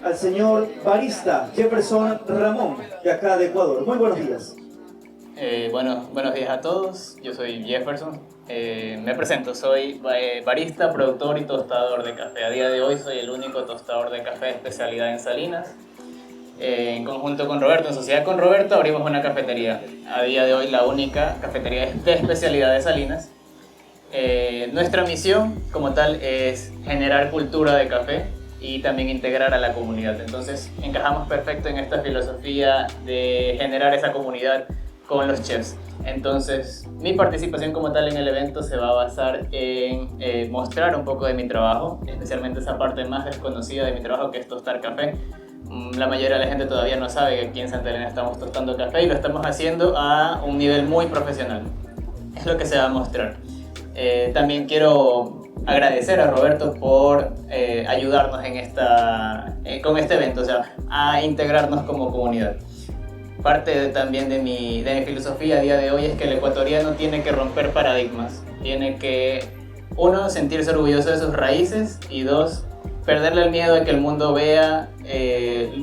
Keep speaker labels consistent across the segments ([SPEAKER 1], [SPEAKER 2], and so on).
[SPEAKER 1] al señor barista Jefferson Ramón, de acá de Ecuador. Muy buenos días.
[SPEAKER 2] Buenos días a todos, yo soy Jefferson, me presento, soy barista, productor y tostador de café. A día de hoy soy el único tostador de café de especialidad en Salinas. En conjunto con Roberto, en sociedad con Roberto, abrimos una cafetería. A día de hoy la única cafetería de especialidad de Salinas. Nuestra misión como tal es generar cultura de café y también integrar a la comunidad. Entonces encajamos perfecto en esta filosofía de generar esa comunidad con los chefs. Entonces, mi participación como tal en el evento se va a basar en mostrar un poco de mi trabajo, especialmente esa parte más desconocida de mi trabajo, que es tostar café. La mayoría de la gente todavía no sabe que aquí en Santa Elena estamos tostando café y lo estamos haciendo a un nivel muy profesional. Es lo que se va a mostrar. También quiero agradecer a Roberto por ayudarnos con este evento, o sea, a integrarnos como comunidad. Parte también de mi filosofía a día de hoy es que el ecuatoriano tiene que romper paradigmas. Tiene que, uno, sentirse orgulloso de sus raíces y dos, perderle el miedo a que el mundo vea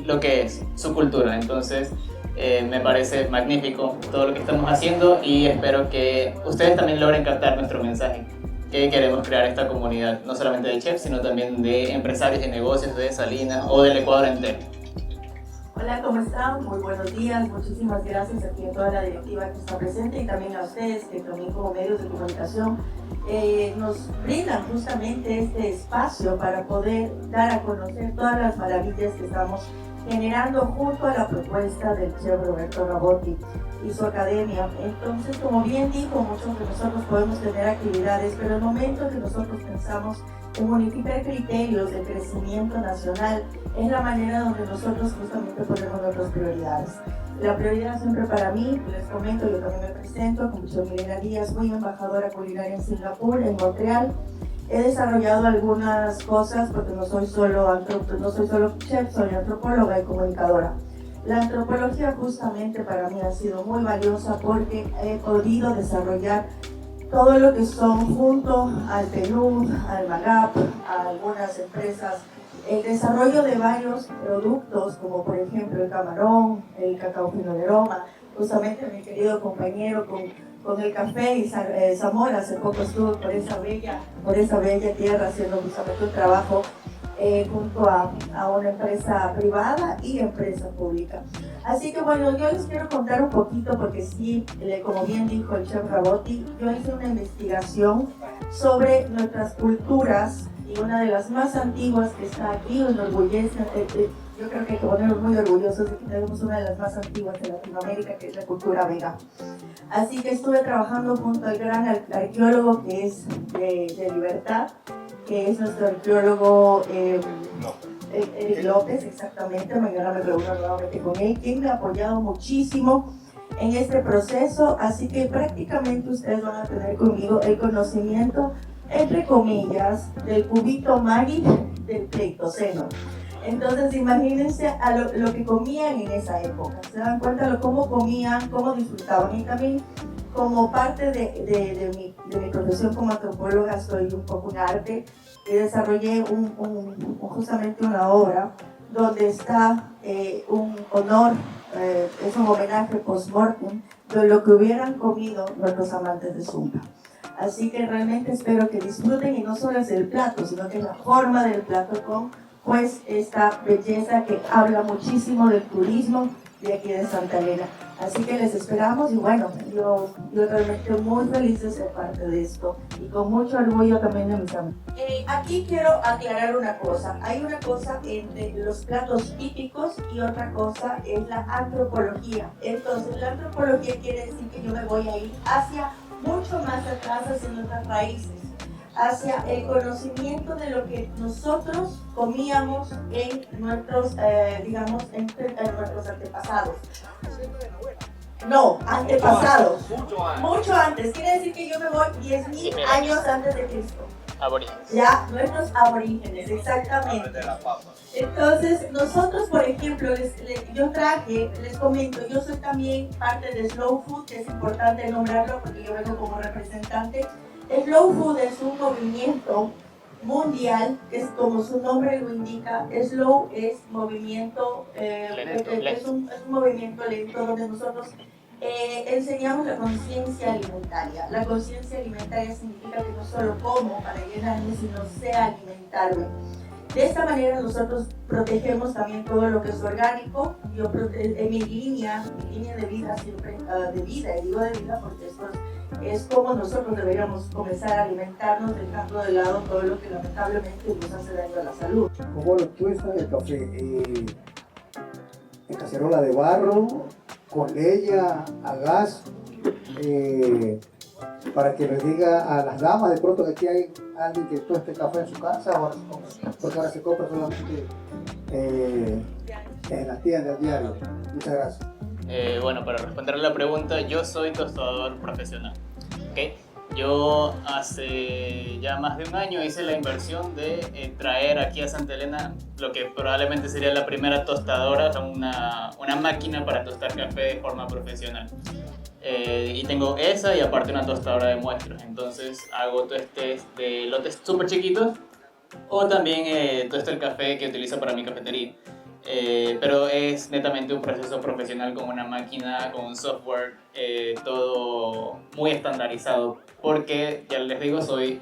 [SPEAKER 2] lo que es su cultura. Entonces, me parece magnífico todo lo que estamos haciendo y espero que ustedes también logren captar nuestro mensaje. Que queremos crear esta comunidad, no solamente de chefs, sino también de empresarios y negocios de Salinas o del Ecuador entero.
[SPEAKER 3] Hola, ¿cómo están? Muy buenos días, muchísimas gracias aquí a toda la directiva que está presente y también a ustedes que también como medios de comunicación nos brindan justamente este espacio para poder dar a conocer todas las maravillas que estamos generando junto a la propuesta del chef Roberto Rabotti y su academia. Entonces, como bien dijo, muchos de nosotros podemos tener actividades, pero el momento que nosotros pensamos en unificar criterios de crecimiento nacional es la manera donde nosotros justamente ponemos nuestras prioridades. La prioridad siempre para mí, les comento, yo también me presento como soy Milena Díaz, soy embajadora culinaria en Singapur, en Montreal. He desarrollado algunas cosas porque no soy solo chef, soy antropóloga y comunicadora. La antropología justamente para mí ha sido muy valiosa porque he podido desarrollar todo lo que son junto al Perú, al MAGAP, a algunas empresas, el desarrollo de varios productos como por ejemplo el camarón, el cacao fino de aroma. Justamente mi querido compañero con el café y Zamora hace poco estuvo por esa bella tierra haciendo justamente un trabajo junto a una empresa privada y empresa pública. Así que bueno, yo les quiero contar un poquito porque sí, como bien dijo el chef Rabotti, yo hice una investigación sobre nuestras culturas y una de las más antiguas que está aquí, nos enorgullece, yo creo que hay que ponernos muy orgullosos de que tenemos una de las más antiguas de Latinoamérica, que es la cultura vega. Así que estuve trabajando junto al gran arqueólogo que es de Libertad, que es nuestro arqueólogo Eric López, exactamente. Mañana me reúno nuevamente con él, quien me ha apoyado muchísimo en este proceso, así que prácticamente ustedes van a tener conmigo el conocimiento, entre comillas, del cubito Maggi del Pleistoceno. Entonces imagínense a lo que comían en esa época, se dan cuenta de cómo comían, cómo disfrutaban. Y también como parte de mi profesión como antropóloga soy un poco un arte y desarrollé justamente una obra donde está un honor, es un homenaje post-mortem de lo que hubieran comido nuestros amantes de Zumba. Así que realmente espero que disfruten, y no solo es el plato, sino que es la forma del plato con pues esta belleza que habla muchísimo del turismo de aquí de Santa Elena. Así que les esperamos y bueno, yo realmente muy feliz de ser parte de esto y con mucho orgullo también de mis amigos. Aquí quiero aclarar una cosa. Hay una cosa entre los platos típicos y otra cosa es la antropología. Entonces la antropología quiere decir que yo me voy a ir hacia mucho más atrás, hacia nuestras raíces, hacia el conocimiento de lo que nosotros comíamos en nuestros, en nuestros antepasados. No, antepasados. Mucho antes. Quiere decir que yo me voy 10.000 años antes de Cristo.
[SPEAKER 2] Aborígenes.
[SPEAKER 3] Ya, nuestros aborígenes, exactamente. Entonces, nosotros, por ejemplo, les comento, yo soy también parte de Slow Food, que es importante nombrarlo porque yo vengo como representante. Slow Food es un movimiento mundial, que es como su nombre lo indica. Slow es movimiento, es un movimiento lento donde nosotros enseñamos la conciencia alimentaria. La conciencia alimentaria significa que no solo como para llenarme, sino sé alimentarme. De esta manera nosotros protegemos también todo lo que es orgánico. Yo en mi línea de vida siempre, de vida, y digo de vida porque esto es como nosotros deberíamos comenzar a alimentarnos, dejando de lado todo lo que lamentablemente nos hace daño a la salud.
[SPEAKER 4] ¿Cómo lo tuestas el café? En cacerola de barro, con leña, a gas, para que les diga a las damas de pronto que aquí hay alguien que tueste café en su casa, porque ahora se compra solamente en las tiendas diario. Muchas gracias.
[SPEAKER 2] Bueno, para responder a la pregunta, yo soy tostador profesional. ¿Okay? Yo hace ya más de un año hice la inversión de traer aquí a Santa Elena lo que probablemente sería la primera tostadora, o sea, una máquina para tostar café de forma profesional. Y tengo esa y aparte una tostadora de muestras. Entonces hago tuestes de lotes súper chiquitos o también tuesto el café que utilizo para mi cafetería. Pero es netamente un proceso profesional con una máquina, con un software, todo muy estandarizado, porque ya les digo, soy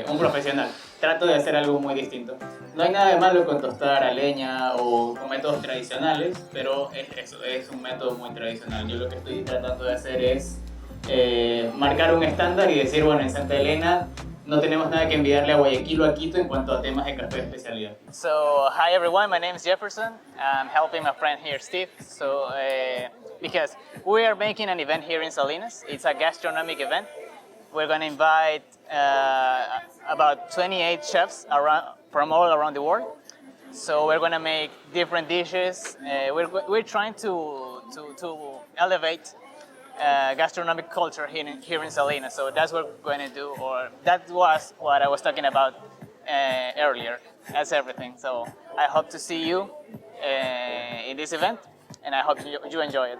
[SPEAKER 2] un profesional. Trato de hacer algo muy distinto. No hay nada de malo con tostar a leña o con métodos tradicionales, pero es un método muy tradicional. Yo lo que estoy tratando de hacer es marcar un estándar y decir, bueno, en Santa Elena no tenemos nada que enviarle a Guayaquil o a Quito en cuanto a temas de café de especialidad. So, hi everyone, my name is Jefferson. I'm helping my friend here, Steve. So, because we are making an event here in Salinas, it's a gastronomic event. We're going to invite about 28 chefs from all around the world. So we're going to make different dishes. We're trying to elevate gastronomic culture here in Salinas. So that's what we're going to do, or that was what I was talking about earlier. That's everything. So I hope to see you in this event, and I hope you enjoy it.